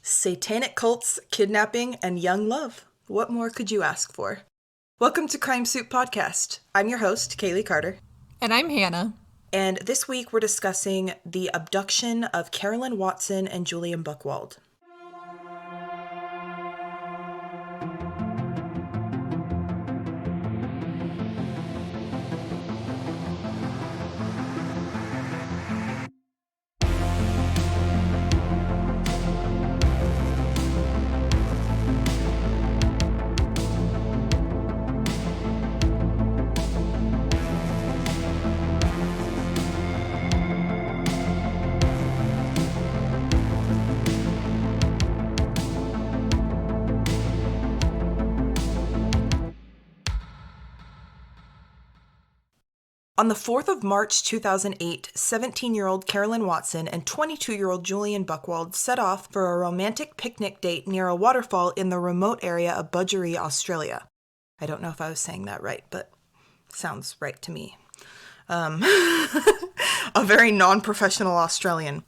Satanic cults, kidnapping, and young love. What more could you ask for? Welcome to Crime Soup Podcast. I'm your host, Kaylee Carter. And I'm Hannah. And this week we're discussing the abduction of Carolynne Watson and Julian Buchwald. On the 4th of March 2008, 17-year-old Carolynne Watson and 22-year-old Julian Buchwald set off for a romantic picnic date near a waterfall in the remote area of Budgeree, Australia. I don't know if I was saying that right, but sounds right to me. A very non-professional Australian.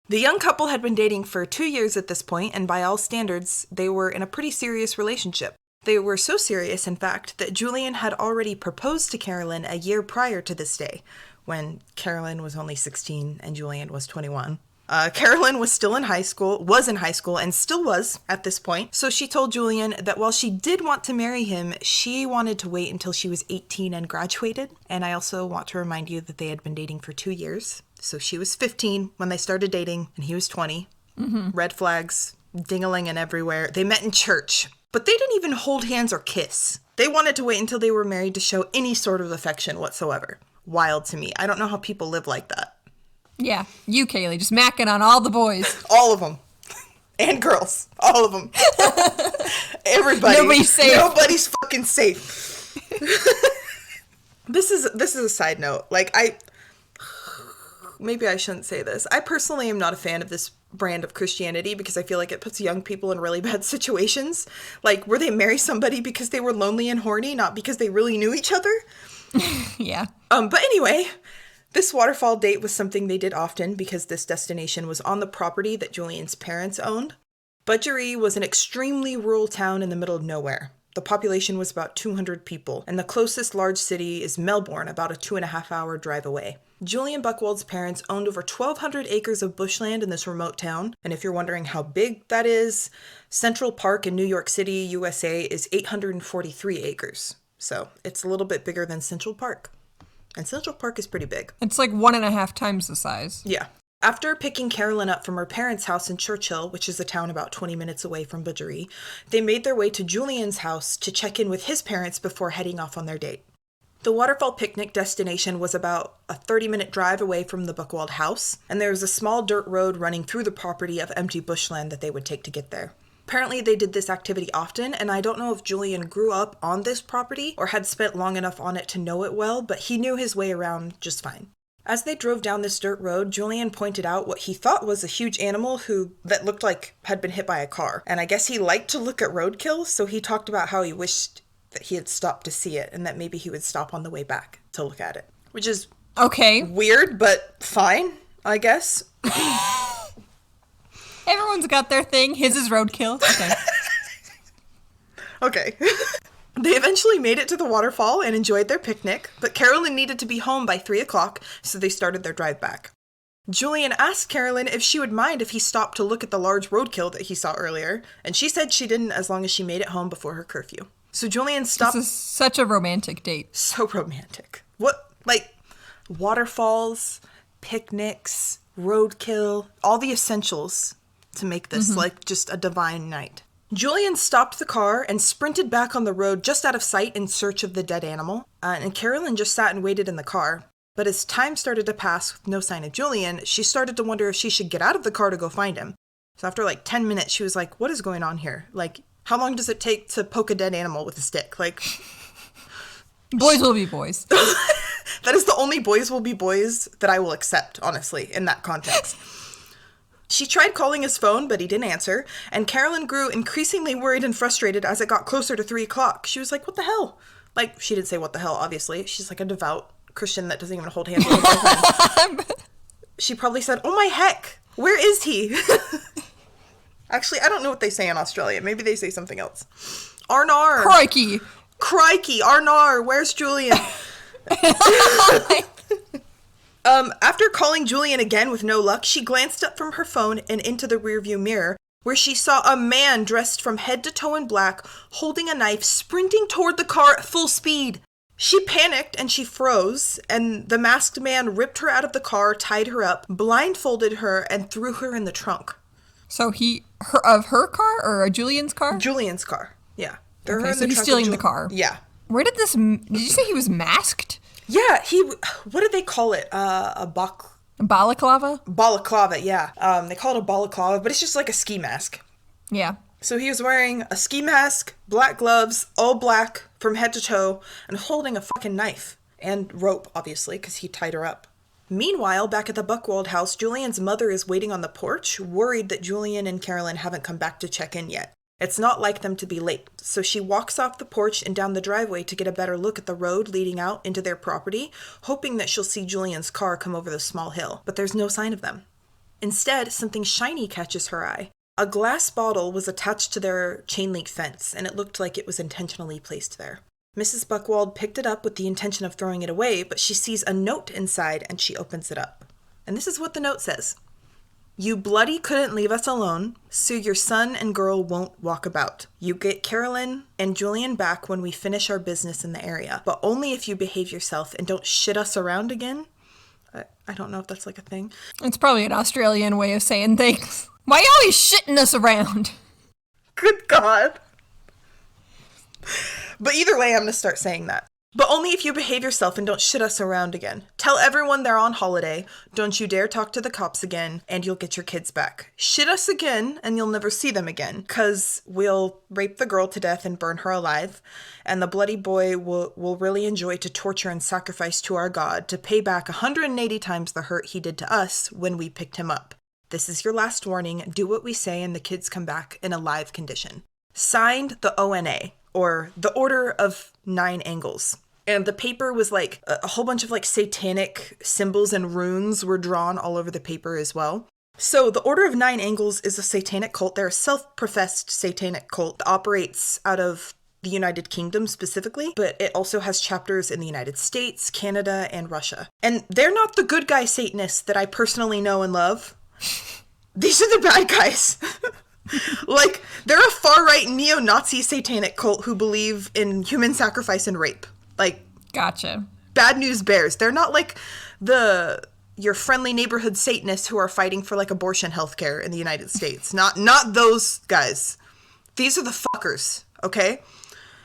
The young couple had been dating for 2 years at this point, and by all standards, they were in a pretty serious relationship. They were so serious, in fact, that Julian had already proposed to Carolynne a year prior to this day, when Carolynne was only 16 and Julian was 21. Carolynne was in high school, and still was at this point, so she told Julian that while she did want to marry him, she wanted to wait until she was 18 and graduated. And I also want to remind you that they had been dating for 2 years. So she was 15 when they started dating, and he was 20. Mm-hmm. Red flags, ding-a-ling-and everywhere. They met in church. But they didn't even hold hands or kiss. They wanted to wait until they were married to show any sort of affection whatsoever. Wild to me. I don't know how people live like that. Yeah, you, Kaylee, just macking on all the boys. All of them. And girls. All of them. Everybody. Nobody's safe. Nobody's fucking safe. This is a side note. Maybe I shouldn't say this. I personally am not a fan of this brand of Christianity because I feel like it puts young people in really bad situations. Like, where they marry somebody because they were lonely and horny, not because they really knew each other. Yeah. But anyway, this waterfall date was something they did often because this destination was on the property that Julian's parents owned. Budgeree was an extremely rural town in the middle of nowhere. The population was about 200 people, and the closest large city is Melbourne, about a 2.5-hour drive away. Julian Buchwald's parents owned over 1,200 acres of bushland in this remote town, and if you're wondering how big that is, Central Park in New York City, USA is 843 acres. So it's a little bit bigger than Central Park. And Central Park is pretty big. It's like 1.5 times the size. Yeah. After picking Carolynne up from her parents' house in Churchill, which is a town about 20 minutes away from Budgeree, they made their way to Julian's house to check in with his parents before heading off on their date. The waterfall picnic destination was about a 30-minute drive away from the Buchwald house, and there was a small dirt road running through the property of empty bushland that they would take to get there. Apparently they did this activity often, and I don't know if Julian grew up on this property or had spent long enough on it to know it well, but he knew his way around just fine. As they drove down this dirt road, Julian pointed out what he thought was a huge animal that looked like had been hit by a car. And I guess he liked to look at roadkill, so he talked about how he wished that he had stopped to see it and that maybe he would stop on the way back to look at it. Which is okay, weird, but fine, I guess. Everyone's got their thing. His is roadkill. Okay. Okay. They eventually made it to the waterfall and enjoyed their picnic, but Carolynne needed to be home by 3 o'clock, so they started their drive back. Julian asked Carolynne if she would mind if he stopped to look at the large roadkill that he saw earlier, and she said she didn't as long as she made it home before her curfew. So Julian stopped. This is such a romantic date. So romantic. What, waterfalls, picnics, roadkill, all the essentials to make this, just a divine night. Julian stopped the car and sprinted back on the road just out of sight in search of the dead animal, and Carolynne just sat and waited in the car. But as time started to pass with no sign of Julian, she started to wonder if she should get out of the car to go find him. So after 10 minutes, she was like, what is going on here? How long does it take to poke a dead animal with a stick? Boys will be boys. That is the only boys will be boys that I will accept, honestly, in that context. She tried calling his phone, but he didn't answer, and Carolynne grew increasingly worried and frustrated as it got closer to 3 o'clock. She was like, what the hell? She didn't say what the hell, obviously. She's a devout Christian that doesn't even hold hands with her boyfriend. She probably said, oh my heck, where is he? Actually, I don't know what they say in Australia. Maybe they say something else. Arnar. Crikey. Crikey. Arnar. Where's Julian? After calling Julian again with no luck, she glanced up from her phone and into the rearview mirror, where she saw a man dressed from head to toe in black, holding a knife, sprinting toward the car at full speed. She panicked and she froze, and the masked man ripped her out of the car, tied her up, blindfolded her, and threw her in the trunk. So her car or Julian's car? Julian's car, yeah. Okay, so he's stealing the car. Yeah. Where did you say he was masked? Yeah, what did they call it? A Balaclava? Balaclava, yeah. They call it a balaclava, but it's just like a ski mask. Yeah. So he was wearing a ski mask, black gloves, all black from head to toe, and holding a fucking knife. And rope, obviously, because he tied her up. Meanwhile, back at the Buchwald house, Julian's mother is waiting on the porch, worried that Julian and Carolynne haven't come back to check in yet. It's not like them to be late, so she walks off the porch and down the driveway to get a better look at the road leading out into their property, hoping that she'll see Julian's car come over the small hill. But there's no sign of them. Instead, something shiny catches her eye. A glass bottle was attached to their chain-link fence, and it looked like it was intentionally placed there. Mrs. Buchwald picked it up with the intention of throwing it away, but she sees a note inside and she opens it up. And this is what the note says. You bloody couldn't leave us alone, so your son and girl won't walk about. You get Carolynne and Julian back when we finish our business in the area, but only if you behave yourself and don't shit us around again. I don't know if that's like a thing. It's probably an Australian way of saying things. Why you always shitting us around? Good God. But either way, I'm going to start saying that. But only if you behave yourself and don't shit us around again. Tell everyone they're on holiday. Don't you dare talk to the cops again, and you'll get your kids back. Shit us again, and you'll never see them again, because we'll rape the girl to death and burn her alive, and the bloody boy will really enjoy to torture and sacrifice to our God to pay back 180 times the hurt he did to us when we picked him up. This is your last warning. Do what we say, and the kids come back in a live condition. Signed, the ONA, or the Order of Nine Angles. And the paper was like a whole bunch of like satanic symbols and runes were drawn all over the paper as well. So the Order of Nine Angles is a satanic cult. They're a self-professed satanic cult that operates out of the United Kingdom specifically, but it also has chapters in the United States, Canada, and Russia. And they're not the good guy Satanists that I personally know and love. These are the bad guys. Like, they're a far-right neo-Nazi satanic cult who believe in human sacrifice and rape. Like, gotcha. Bad news bears. They're not like your friendly neighborhood Satanists who are fighting for like abortion healthcare in the United States. Not those guys. These are the fuckers, okay?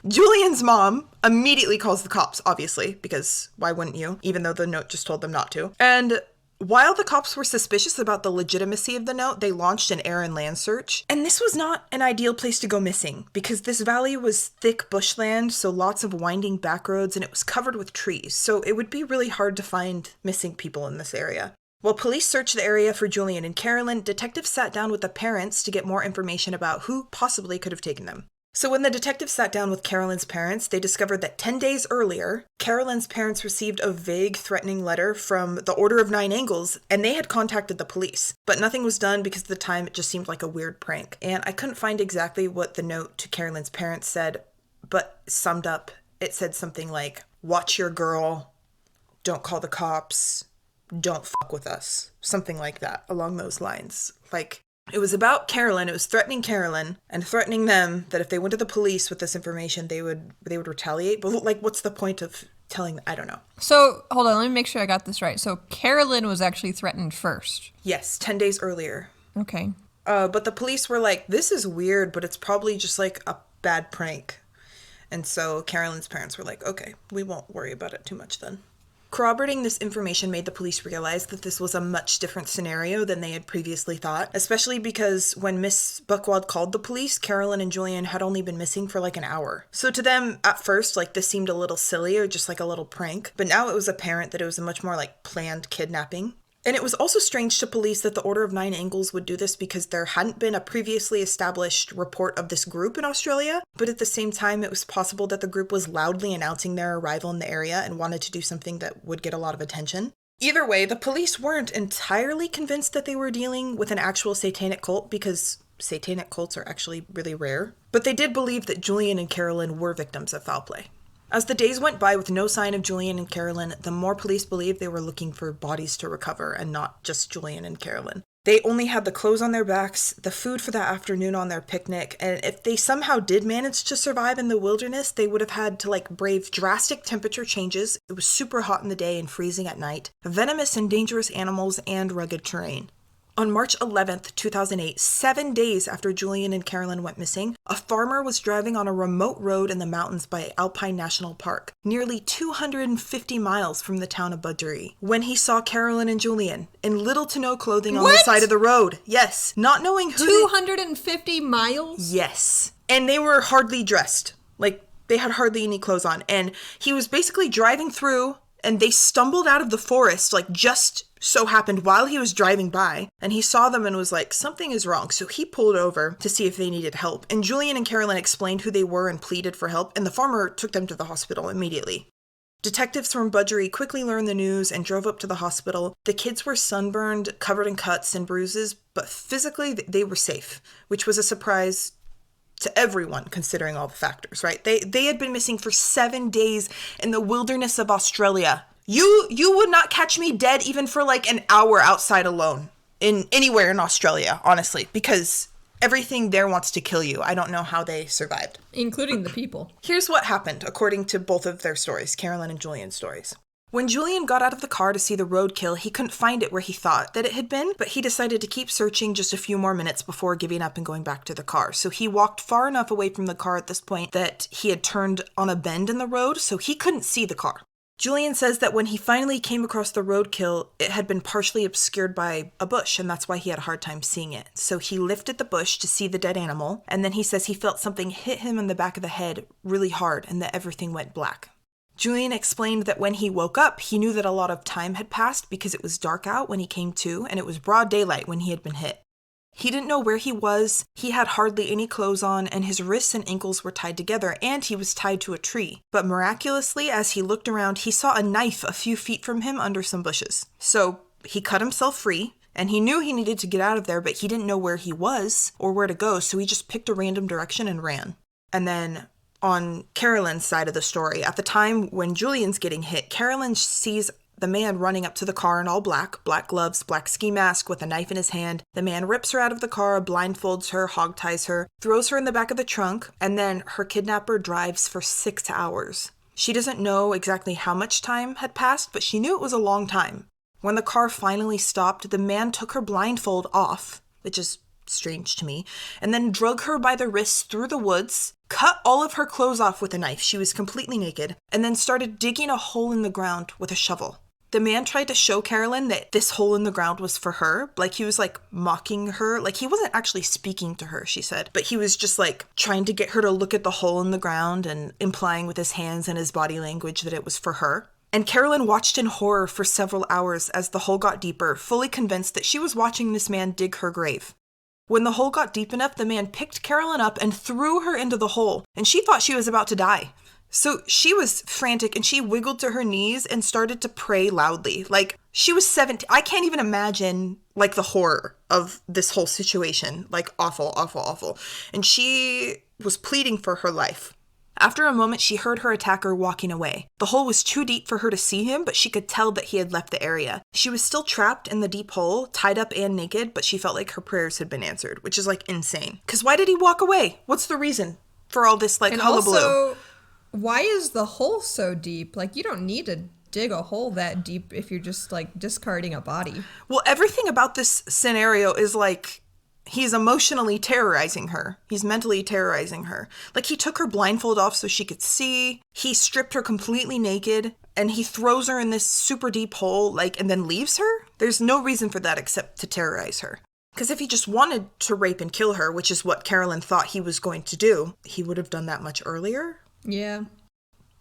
Julian's mom immediately calls the cops, obviously, because why wouldn't you? Even though the note just told them not to. And while the cops were suspicious about the legitimacy of the note, they launched an air and land search. And this was not an ideal place to go missing, because this valley was thick bushland, so lots of winding back roads, and it was covered with trees, so it would be really hard to find missing people in this area. While police searched the area for Julian and Carolynne, detectives sat down with the parents to get more information about who possibly could have taken them. So when the detectives sat down with Carolynne's parents, they discovered that 10 days earlier, Carolynne's parents received a vague, threatening letter from the Order of Nine Angles, and they had contacted the police. But nothing was done because at the time it just seemed like a weird prank. And I couldn't find exactly what the note to Carolynne's parents said, but summed up, it said something like, watch your girl, don't call the cops, don't fuck with us. Something like that, along those lines. Like, it was about Carolynne. It was threatening Carolynne and threatening them that if they went to the police with this information, they would retaliate. But like, what's the point of telling them? I don't know. So hold on, let me make sure I got this right. So Carolynne was actually threatened first. Yes, 10 days earlier. Okay. But the police were like, this is weird, but it's probably just like a bad prank. And so Carolynne's parents were like, okay, we won't worry about it too much then. Corroborating this information made the police realize that this was a much different scenario than they had previously thought, especially because when Miss Buchwald called the police, Carolynne and Julian had only been missing for like an hour. So to them, at first, like this seemed a little silly or just like a little prank, but now it was apparent that it was a much more like planned kidnapping. And it was also strange to police that the Order of Nine Angles would do this because there hadn't been a previously established report of this group in Australia, but at the same time it was possible that the group was loudly announcing their arrival in the area and wanted to do something that would get a lot of attention. Either way, the police weren't entirely convinced that they were dealing with an actual satanic cult because satanic cults are actually really rare. But they did believe that Julian and Carolyn were victims of foul play. As the days went by with no sign of Julian and Carolyn, the more police believed they were looking for bodies to recover and not just Julian and Carolyn. They only had the clothes on their backs, the food for that afternoon on their picnic, and if they somehow did manage to survive in the wilderness, they would have had to brave drastic temperature changes. It was super hot in the day and freezing at night, venomous and dangerous animals, and rugged terrain. On March 11th, 2008, 7 days after Julian and Carolyn went missing, a farmer was driving on a remote road in the mountains by Alpine National Park, nearly 250 miles from the town of Budgeree, when he saw Carolyn and Julian in little to no clothing on the side of the road. Yes, not knowing who 250 miles? Yes. And they were hardly dressed. They had hardly any clothes on. And he was basically driving through, and they stumbled out of the forest, just so happened while he was driving by, and he saw them and was like, something is wrong. So he pulled over to see if they needed help. And Julian and Carolyn explained who they were and pleaded for help, and the farmer took them to the hospital immediately. Detectives from Budgeree quickly learned the news and drove up to the hospital. The kids were sunburned, covered in cuts and bruises, but physically they were safe, which was a surprise to everyone considering all the factors, right? They had been missing for 7 days in the wilderness of Australia. You would not catch me dead even for an hour outside alone in anywhere in Australia, honestly, because everything there wants to kill you. I don't know how they survived. Including the people. Here's what happened, according to both of their stories, Carolyn and Julian's stories. When Julian got out of the car to see the roadkill, he couldn't find it where he thought that it had been, but he decided to keep searching just a few more minutes before giving up and going back to the car. So he walked far enough away from the car at this point that he had turned on a bend in the road, so he couldn't see the car. Julian says that when he finally came across the roadkill, it had been partially obscured by a bush, and that's why he had a hard time seeing it. So he lifted the bush to see the dead animal, and then he says he felt something hit him in the back of the head really hard and that everything went black. Julian explained that when he woke up, he knew that a lot of time had passed because it was dark out when he came to, and it was broad daylight when he had been hit. He didn't know where he was, he had hardly any clothes on, and his wrists and ankles were tied together, and he was tied to a tree. But miraculously, as he looked around, he saw a knife a few feet from him under some bushes. So he cut himself free, and he knew he needed to get out of there, but he didn't know where he was or where to go, so he just picked a random direction and ran. And then on Carolyn's side of the story, at the time when Julian's getting hit, Carolyn sees the man running up to the car in all black gloves, black ski mask with a knife in his hand. The man rips her out of the car, blindfolds her, hogties her, throws her in the back of the trunk, and then her kidnapper drives for 6 hours. She doesn't know exactly how much time had passed, but she knew it was a long time. When the car finally stopped, the man took her blindfold off, which is strange to me, and then drug her by the wrists through the woods, cut all of her clothes off with a knife, she was completely naked, and then started digging a hole in the ground with a shovel. The man tried to show Carolyn that this hole in the ground was for her. He was mocking her. He wasn't actually speaking to her, she said. But he was just trying to get her to look at the hole in the ground and implying with his hands and his body language that it was for her. And Carolyn watched in horror for several hours as the hole got deeper, fully convinced that she was watching this man dig her grave. When the hole got deep enough, the man picked Carolyn up and threw her into the hole, and she thought she was about to die. So she was frantic, and she wiggled to her knees and started to pray loudly. She was 17. I can't even imagine, the horror of this whole situation. Awful, awful, awful. And she was pleading for her life. After a moment, she heard her attacker walking away. The hole was too deep for her to see him, but she could tell that he had left the area. She was still trapped in the deep hole, tied up and naked, but she felt like her prayers had been answered, which is, insane. Because why did he walk away? What's the reason for all this, and hullabaloo? Also, why is the hole so deep? You don't need to dig a hole that deep if you're just, discarding a body. Well, everything about this scenario is, he's emotionally terrorizing her. He's mentally terrorizing her. He took her blindfold off so she could see. He stripped her completely naked, and he throws her in this super deep hole, and then leaves her? There's no reason for that except to terrorize her. Because if he just wanted to rape and kill her, which is what Carolyn thought he was going to do, he would have done that much earlier. Yeah.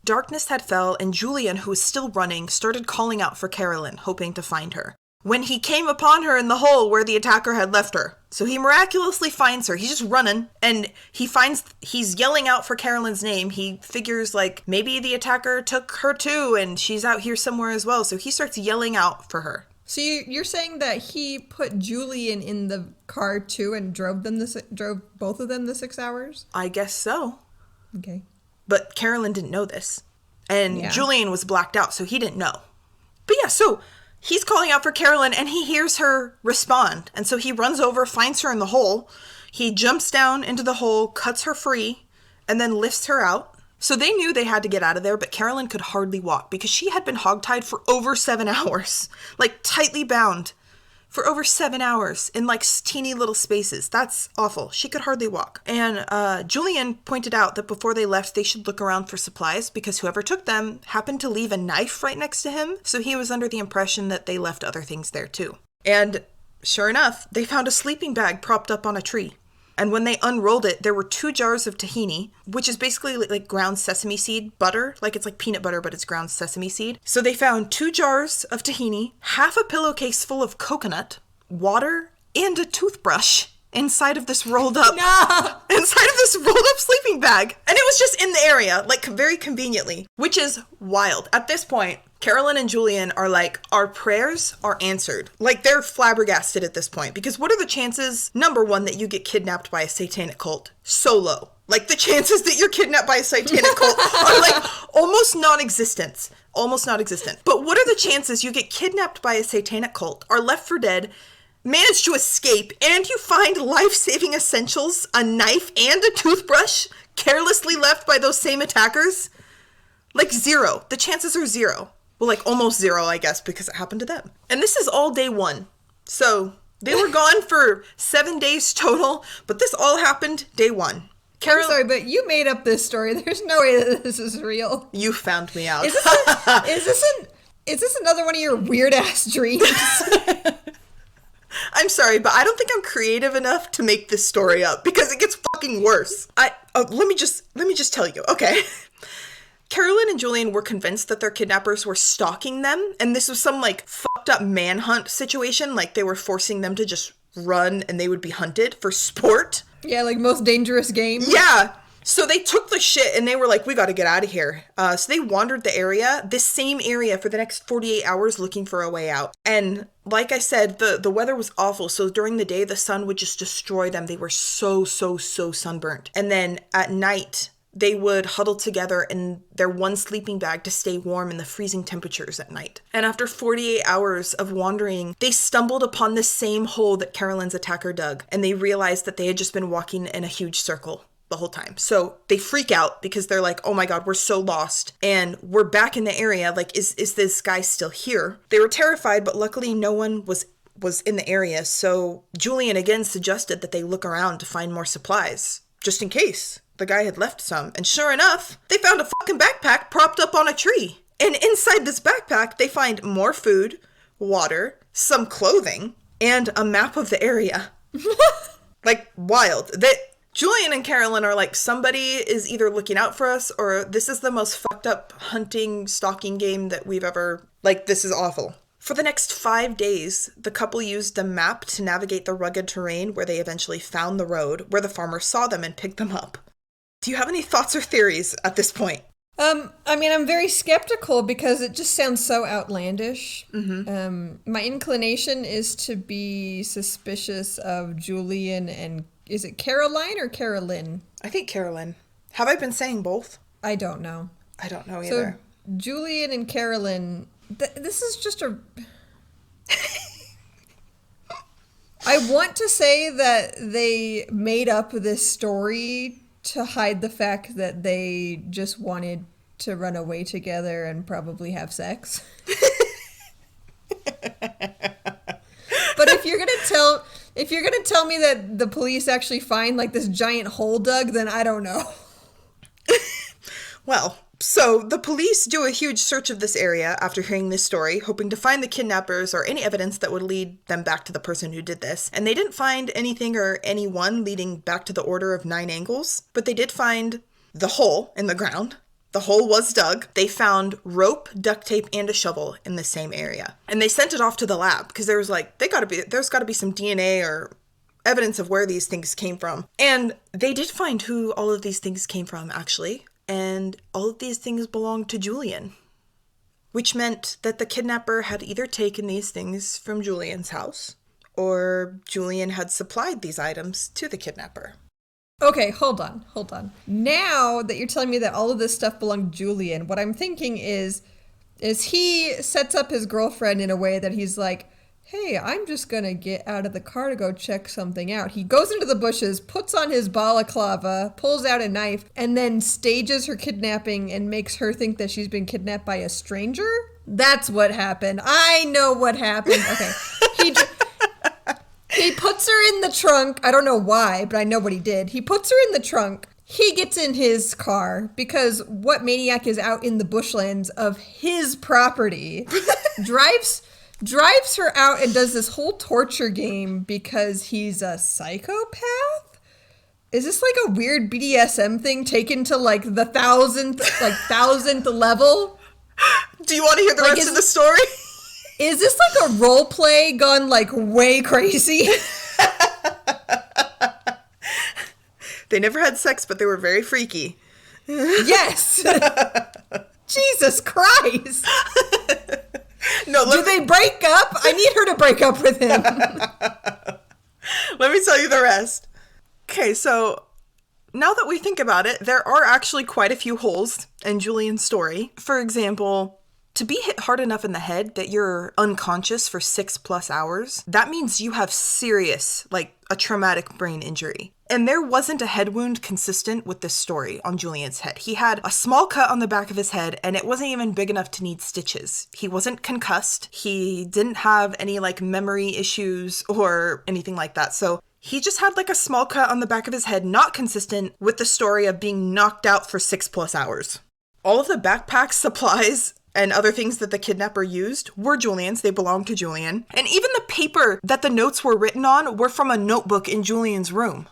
Darkness had fell, and Julian, who was still running, started calling out for Carolyn, hoping to find her, when he came upon her in the hole where the attacker had left her. So he miraculously finds her. He's just running, and he's yelling out for Carolyn's name. He figures, maybe the attacker took her too, and she's out here somewhere as well. So he starts yelling out for her. So you're saying that he put Julian in the car too and drove both of them the 6 hours? I guess so. Okay. But Carolyn didn't know this. And Yeah. Julian was blacked out, so he didn't know. But yeah, so he's calling out for Carolyn, and he hears her respond. And so he runs over, finds her in the hole. He jumps down into the hole, cuts her free, and then lifts her out. So they knew they had to get out of there, but Carolyn could hardly walk because she had been hogtied for over 7 hours. Like, tightly bound for over 7 hours in, like, teeny little spaces. That's awful. She could hardly walk. And Julian pointed out that before they left, they should look around for supplies because whoever took them happened to leave a knife right next to him. So he was under the impression that they left other things there, too. And sure enough, they found a sleeping bag propped up on a tree. And when they unrolled it, there were 2 jars of tahini, which is basically like ground sesame seed butter. Like, it's like peanut butter, but it's ground sesame seed. So they found 2 jars of tahini, half a pillowcase full of coconut, water, and a toothbrush inside of this rolled up sleeping bag. And it was just in the area, like, very conveniently, which is wild. At this point, Carolyn and Julian are like, our prayers are answered. Like, they're flabbergasted at this point. Because what are the chances, number one, that you get kidnapped by a satanic cult? So low. Like, the chances that you're kidnapped by a satanic cult are, like, almost non-existent. Almost non-existent. But what are the chances you get kidnapped by a satanic cult, are left for dead, manage to escape, and you find life-saving essentials, a knife, and a toothbrush carelessly left by those same attackers? Like, 0. The chances are 0. Well, like, almost 0, I guess, because it happened to them. And this is all day 1. So they were gone for 7 days total, but this all happened day 1. I'm sorry, but you made up this story. There's no way that this is real. You found me out. Is this another one of your weird-ass dreams? I'm sorry, but I don't think I'm creative enough to make this story up because it gets fucking worse. Let me just tell you, okay? Carolyn and Julian were convinced that their kidnappers were stalking them, and this was some, like, fucked up manhunt situation, like they were forcing them to just run and they would be hunted for sport. Yeah, like most dangerous game. Yeah. So they took the shit and they were like, we gotta get out of here. So they wandered the area, this same area, for the next 48 hours looking for a way out. And like I said, the weather was awful. So during the day, the sun would just destroy them. They were so sunburnt. And then at night, they would huddle together in their one sleeping bag to stay warm in the freezing temperatures at night. And after 48 hours of wandering, they stumbled upon the same hole that Carolyn's attacker dug. And they realized that they had just been walking in a huge circle the whole time. So they freak out because they're like, oh my God, we're so lost. And we're back in the area. Like, is this guy still here? They were terrified, but luckily no one was in the area. So Julian again suggested that they look around to find more supplies, just in case the guy had left some. And sure enough, they found a fucking backpack propped up on a tree. And inside this backpack, they find more food, water, some clothing, and a map of the area. Like, wild. Julian and Carolyn are like, somebody is either looking out for us or this is the most fucked up hunting, stalking game that we've ever... Like, this is awful. For the next 5 days, the couple used the map to navigate the rugged terrain where they eventually found the road where the farmer saw them and picked them up. Do you have any thoughts or theories at this point? I mean, I'm very skeptical because it just sounds so outlandish. Mm-hmm. My inclination is to be suspicious of Julian and... Is it Caroline or Carolyn? I think Carolyn. Have I been saying both? I don't know. I don't know either. So, Julian and Carolyn... this is just a... I want to say that they made up this story to hide the fact that they just wanted to run away together and probably have sex. But if you're gonna tell me that the police actually find like this giant hole dug, then I don't know. Well, so the police do a huge search of this area after hearing this story, hoping to find the kidnappers or any evidence that would lead them back to the person who did this. And they didn't find anything or anyone leading back to the Order of Nine Angles, but they did find the hole in the ground. The hole was dug. They found rope, duct tape, and a shovel in the same area. And they sent it off to the lab because there was like, there's got to be some DNA or evidence of where these things came from. And they did find who all of these things came from, actually. And all of these things belonged to Julian, which meant that the kidnapper had either taken these things from Julian's house or Julian had supplied these items to the kidnapper. Okay, hold on. Now that you're telling me that all of this stuff belonged to Julian, what I'm thinking is he sets up his girlfriend in a way that he's like, hey, I'm just gonna get out of the car to go check something out. He goes into the bushes, puts on his balaclava, pulls out a knife, and then stages her kidnapping and makes her think that she's been kidnapped by a stranger? That's what happened. I know what happened. Okay. He puts her in the trunk. I don't know why, but I know what he did. He puts her in the trunk. He gets in his car because what maniac is out in the bushlands of his property? Drives her out and does this whole torture game because he's a psychopath? Is this like a weird BDSM thing taken to like the thousandth level? Do you want to hear the rest of the story? Is this like a role play gone like way crazy? They never had sex, but they were very freaky. Yes. Jesus Christ. No, do they break up? I need her to break up with him. Let me tell you the rest. Okay, so now that we think about it, there are actually quite a few holes in Julian's story. For example, to be hit hard enough in the head that you're unconscious for 6+ hours, that means you have serious, like a traumatic brain injury. And there wasn't a head wound consistent with this story on Julian's head. He had a small cut on the back of his head, and it wasn't even big enough to need stitches. He wasn't concussed. He didn't have any like memory issues or anything like that. So he just had like a small cut on the back of his head, not consistent with the story of being knocked out for 6+ hours. All of the backpack supplies and other things that the kidnapper used were Julian's. They belonged to Julian. And even the paper that the notes were written on were from a notebook in Julian's room.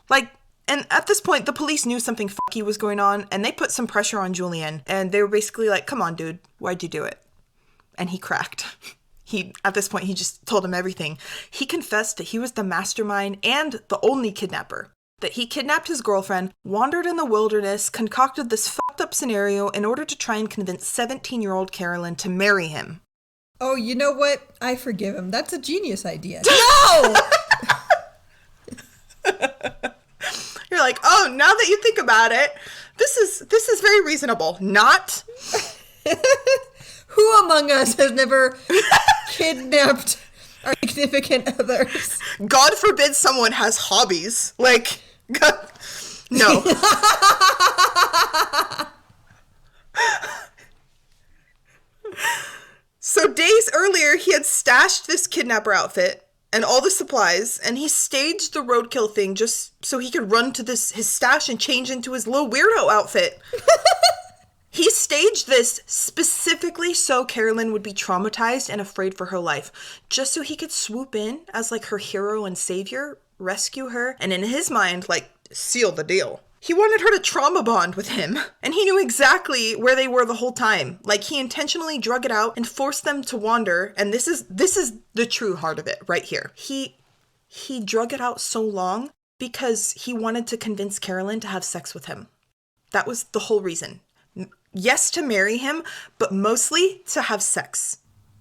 And at this point, the police knew something fucky was going on, and they put some pressure on Julian. And they were basically like, come on, dude, why'd you do it? And he cracked. At this point, he just told him everything. He confessed that he was the mastermind and the only kidnapper. That he kidnapped his girlfriend, wandered in the wilderness, concocted this fucked up scenario in order to try and convince 17-year-old Carolynne to marry him. Oh, you know what? I forgive him. That's a genius idea. No! You're like, oh, now that you think about it, this is very reasonable. Not. Who among us has never kidnapped our significant others? God forbid someone has hobbies. Like, God, no. So days earlier, he had stashed this kidnapper outfit and all the supplies, and he staged the roadkill thing just so he could run to his stash and change into his little weirdo outfit. He staged this specifically so Carolynne would be traumatized and afraid for her life, just so he could swoop in as like her hero and savior, rescue her, and in his mind, like, seal the deal. He wanted her to trauma bond with him, and he knew exactly where they were the whole time. Like, he intentionally drug it out and forced them to wander, and this is the true heart of it right here. He drug it out so long because he wanted to convince Carolynne to have sex with him. That was the whole reason. Yes, to marry him, but mostly to have sex.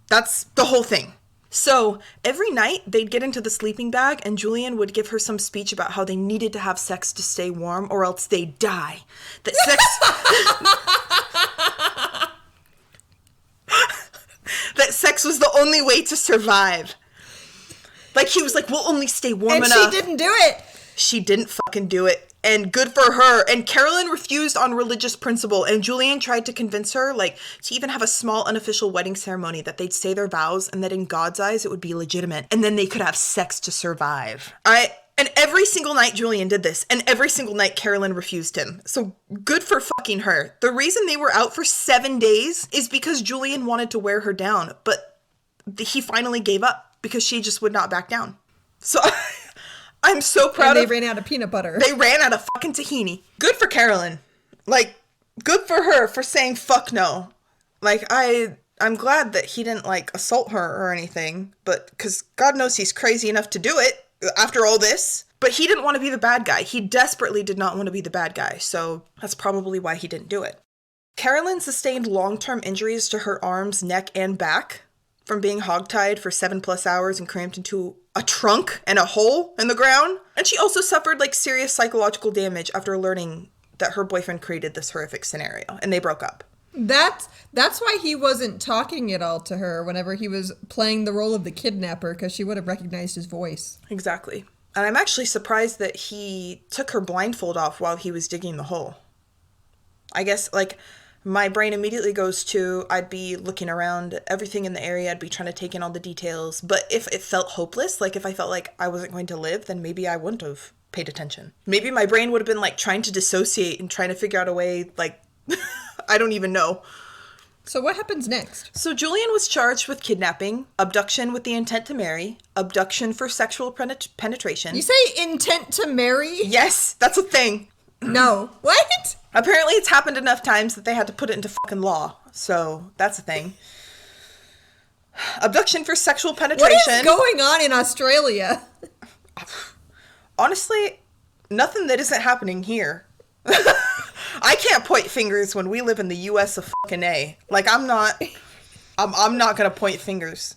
That's the whole thing. So every night they'd get into the sleeping bag and Julian would give her some speech about how they needed to have sex to stay warm or else they'd die. That sex was the only way to survive. Like, he was like, we'll only stay warm enough. And she didn't do it. She didn't fucking do it. And good for her. And Carolynne refused on religious principle. And Julian tried to convince her, like, to even have a small unofficial wedding ceremony that they'd say their vows and that in God's eyes it would be legitimate. And then they could have sex to survive. And every single night Julian did this. And every single night Carolynne refused him. So good for fucking her. The reason they were out for 7 days is because Julian wanted to wear her down. But he finally gave up because she just would not back down. So I'm so proud and they ran out of peanut butter. They ran out of fucking tahini. Good for Carolynne. Like, good for her for saying fuck no. Like, I'm glad that he didn't, like, assault her or anything. But, because God knows he's crazy enough to do it after all this. But he didn't want to be the bad guy. He desperately did not want to be the bad guy. So that's probably why he didn't do it. Carolynne sustained long-term injuries to her arms, neck, and back from being hogtied for 7+ hours and cramped into a trunk and a hole in the ground. And she also suffered like serious psychological damage after learning that her boyfriend created this horrific scenario, and they broke up. That's why he wasn't talking at all to her whenever he was playing the role of the kidnapper, because she would have recognized his voice. Exactly. And I'm actually surprised that he took her blindfold off while he was digging the hole. I guess, like, my brain immediately goes to, I'd be looking around everything in the area, I'd be trying to take in all the details. But if it felt hopeless, like if I felt like I wasn't going to live, then maybe I wouldn't have paid attention. Maybe my brain would have been like trying to dissociate and trying to figure out a way, like, I don't even know. So what happens next? So Julian was charged with kidnapping, abduction with the intent to marry, abduction for sexual penetration. You say intent to marry? Yes, that's a thing. No. What? Apparently it's happened enough times that they had to put it into fucking law. So that's a thing. Abduction for sexual penetration. What is going on in Australia? Honestly, nothing that isn't happening here. I can't point fingers when we live in the US of fucking A. Like, I'm not gonna point fingers.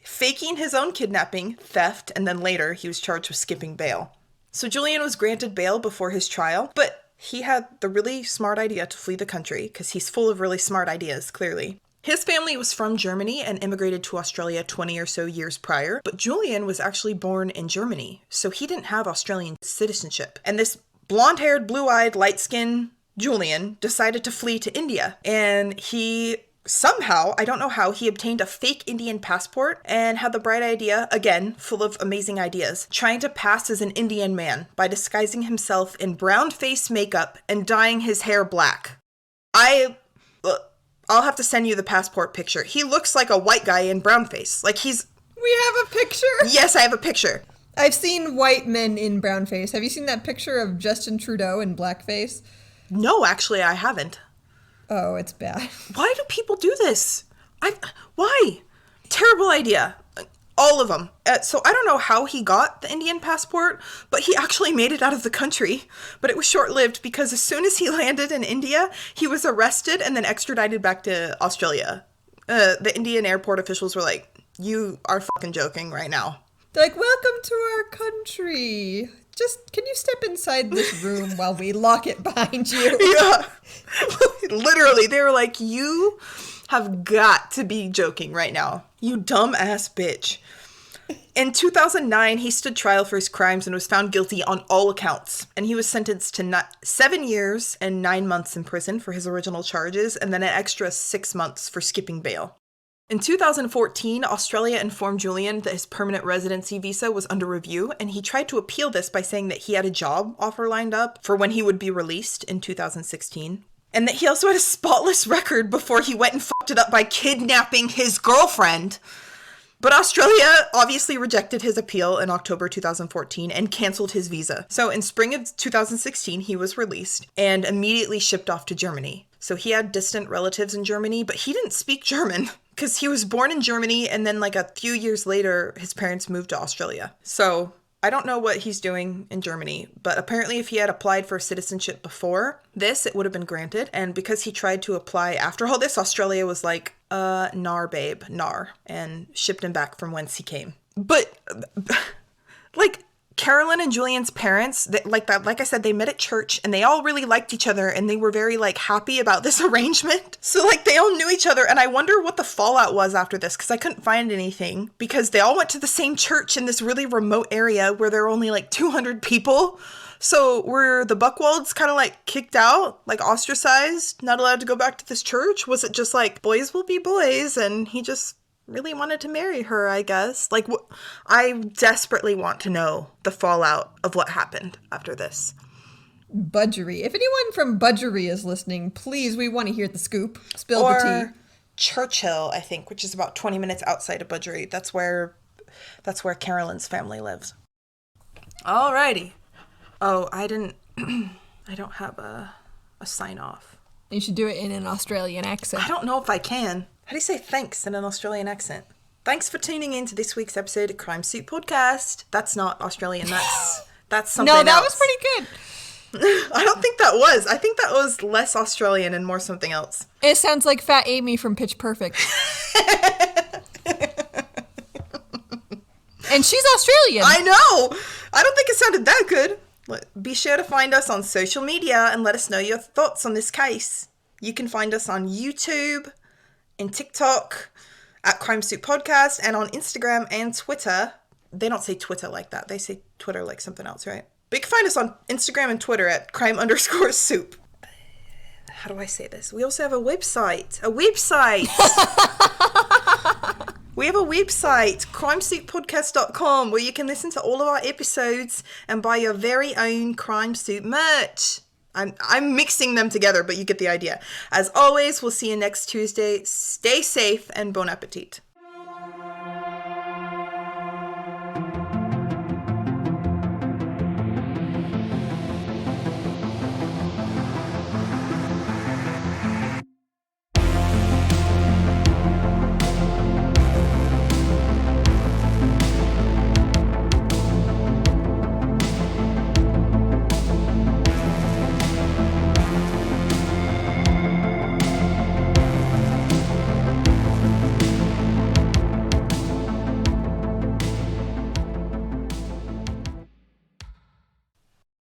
Faking his own kidnapping, theft, and then later he was charged with skipping bail. So Julian was granted bail before his trial, but he had the really smart idea to flee the country, because he's full of really smart ideas, clearly. His family was from Germany and immigrated to Australia 20 or so years prior, but Julian was actually born in Germany, so he didn't have Australian citizenship. And this blonde-haired, blue-eyed, light-skinned Julian decided to flee to India, and he somehow, I don't know how, he obtained a fake Indian passport and had the bright idea, again, full of amazing ideas, trying to pass as an Indian man by disguising himself in brown face makeup and dyeing his hair black. I'll have to send you the passport picture. He looks like a white guy in brown face. Like he's... We have a picture? Yes, I have a picture. I've seen white men in brown face. Have you seen that picture of Justin Trudeau in blackface? No, actually, I haven't. Oh, it's bad. Why do people do this? Why? Terrible idea. All of them. So I don't know how he got the Indian passport, but he actually made it out of the country. But it was short-lived because as soon as he landed in India, he was arrested and then extradited back to Australia. The Indian airport officials were like, you are fucking joking right now. They're like, welcome to our country. Just, can you step inside this room while we lock it behind you? Yeah. Literally, they were like, you have got to be joking right now. You dumb ass bitch. In 2009, he stood trial for his crimes and was found guilty on all accounts. And he was sentenced to 7 years and 9 months in prison for his original charges, and then an extra 6 months for skipping bail. In 2014, Australia informed Julian that his permanent residency visa was under review, and he tried to appeal this by saying that he had a job offer lined up for when he would be released in 2016. And that he also had a spotless record before he went and fucked it up by kidnapping his girlfriend. But Australia obviously rejected his appeal in October 2014 and canceled his visa. So in spring of 2016, he was released and immediately shipped off to Germany. So he had distant relatives in Germany, but he didn't speak German because he was born in Germany, and then like a few years later, his parents moved to Australia. So I don't know what he's doing in Germany, but apparently if he had applied for citizenship before this, it would have been granted. And because he tried to apply after all this, Australia was like, nar, babe, nar, and shipped him back from whence he came. But, like, Carolynne and Julian's parents, like I said, they met at church and they all really liked each other and they were very like happy about this arrangement. So like they all knew each other, and I wonder what the fallout was after this because I couldn't find anything, because they all went to the same church in this really remote area where there were only like 200 people. So were the Buchwalds kind of like kicked out, like ostracized, not allowed to go back to this church? Was it just like boys will be boys and he just really wanted to marry her, I guess? Like, I desperately want to know the fallout of what happened after this. Budgeree. If anyone from Budgeree is listening, please, we want to hear the scoop. Spill the tea. Churchill, I think, which is about 20 minutes outside of Budgeree. That's where Carolynne's family lives. Alrighty. Oh, I don't have a sign off. You should do it in an Australian accent. I don't know if I can. How do you say thanks in an Australian accent? Thanks for tuning in to this week's episode of Crime Suit Podcast. That's not Australian. That's something else. No, that was pretty good. I don't think that was. I think that was less Australian and more something else. It sounds like Fat Amy from Pitch Perfect. And she's Australian. I know. I don't think it sounded that good. Be sure to find us on social media and let us know your thoughts on this case. You can find us on YouTube and TikTok at Crime Soup Podcast and on Instagram and Twitter. They don't say Twitter like that. They say Twitter like something else, right? But you can find us on Instagram and Twitter at crime_soup. How do I say this? We also have a website. We have a website, crimesouppodcast.com, where you can listen to all of our episodes and buy your very own Crime Soup merch. I'm mixing them together, but you get the idea. As always, we'll see you next Tuesday. Stay safe and bon appetit.